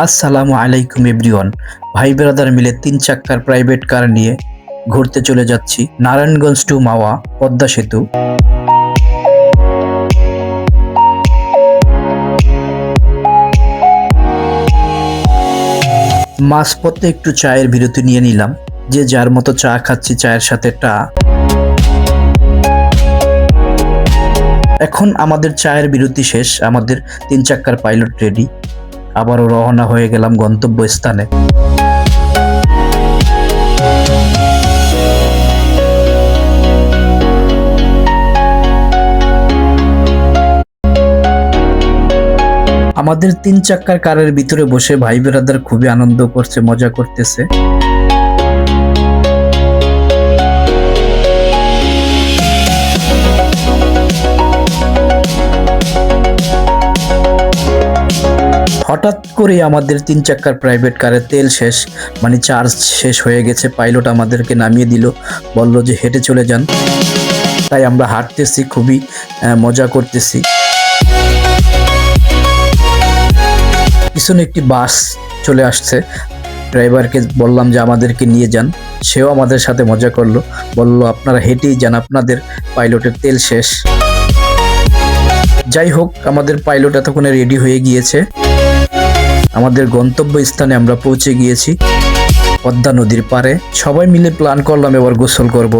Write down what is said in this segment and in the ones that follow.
আসসালামু আলাইকুম এভরিওয়ান। ভাই ব্রাদার মিলে 3 চাক্কার প্রাইভেট কার নিয়ে ঘুরতে চলে যাচ্ছি নারায়ণগঞ্জ টু মাওয়া পদ্মা সেতু। মাঝপথে একটু চায়ের বিরতি নিয়ে নিলাম, যে যার মতো চা খাচ্ছি, চায়ের সাথে টা। এখন আমাদের চায়ের বিরতি শেষ, আমাদের 3 চাক্কার পাইলট রেডি। আবারও রওনা হয়ে গেলাম গন্তব্যস্থানে। আমাদের 3 চাক্কার কারের ভিতরে বসে ভাই ব্রাদার খুবই আনন্দ করছে, মজা করতেছে। হঠাৎ করে আমাদের 3 চাক্কার প্রাইভেট কারের তেল শেষ, মানে চার্জ শেষ হয়ে গেছে। পাইলট আমাদেরকে নামিয়ে দিল, বলল যে হেঁটে চলে যান। তাই আমরা হাঁটতেছি, খুবই মজা করতেছি। পিছনে একটি বাস চলে আসছে, ড্রাইভারকে বললাম যে আমাদেরকে নিয়ে যান। সেও আমাদের সাথে মজা করলো, বলল আপনারা হেঁটেই যান, আপনাদের পাইলটের তেল শেষ। যাই হোক, আমাদের পাইলট এতক্ষণে রেডি হয়ে গিয়েছে। আমাদের গন্তব্য স্থানে আমরা পৌঁছে গিয়েছি, পদ্মা নদীর পাড়ে। সবাই মিলে প্ল্যান করলাম এবার গোসল করব।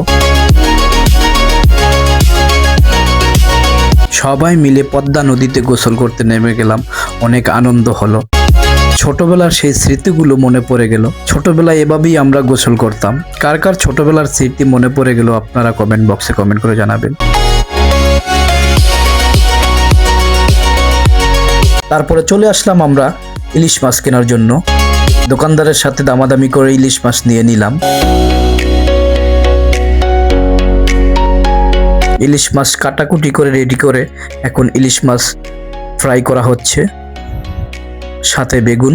সবাই মিলে পদ্মা নদীতে গোসল করতে নেমে গেলাম। অনেক আনন্দ হলো, ছোটবেলার সেই স্মৃতিগুলো মনে পড়ে গেল। ছোটবেলায় এভাবেই আমরা গোসল করতাম। কার কার ছোটবেলার স্মৃতি মনে পড়ে গেল আপনারা কমেন্ট বক্সে কমেন্ট করে জানাবেন। তারপরে চলে আসলাম আমরা ইলিশ মাছ কেনার জন্য। দোকানদারের সাথে দামাদামি করে ইলিশ মাছ নিয়ে নিলাম। ইলিশ মাছ কাটাকুটি করে রেডি করে এখন ইলিশ মাছ ফ্রাই করা হচ্ছে, সাথে বেগুন।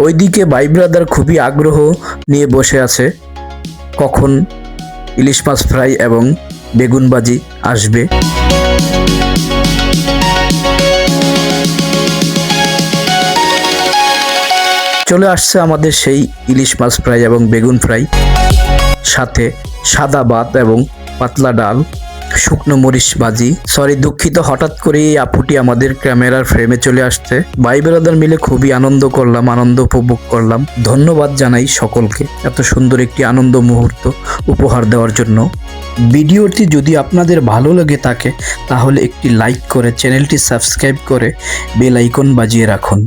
ওইদিকে ভাই ব্রাদার খুবই আগ্রহ নিয়ে বসে আছে, কখন ইলিশ মাছ ফ্রাই এবং বেগুন ভাজি আসবে। চলে আসছে আমাদের সেই ইলিশ মাছ ফ্রাই এবং বেগুন ফ্রাই, সাথে সাদা ভাত এবং পাতলা ডাল, শুকনো মরিচ ভাজি। দুঃখিত, হঠাৎ করে এই আপুটি আমাদের ক্যামেরার ফ্রেমে চলে আসছে। ভাই ব্রাদার মিলে খুবই আনন্দ করলাম, আনন্দ উপভোগ করলাম। ধন্যবাদ জানাই সকলকে এত সুন্দর একটি আনন্দ মুহূর্ত উপহার দেওয়ার জন্য। ভিডিওটি যদি আপনাদের ভালো লেগে থাকে তাহলে একটি লাইক করে চ্যানেলটি সাবস্ক্রাইব করে বেল আইকন বাজিয়ে রাখুন।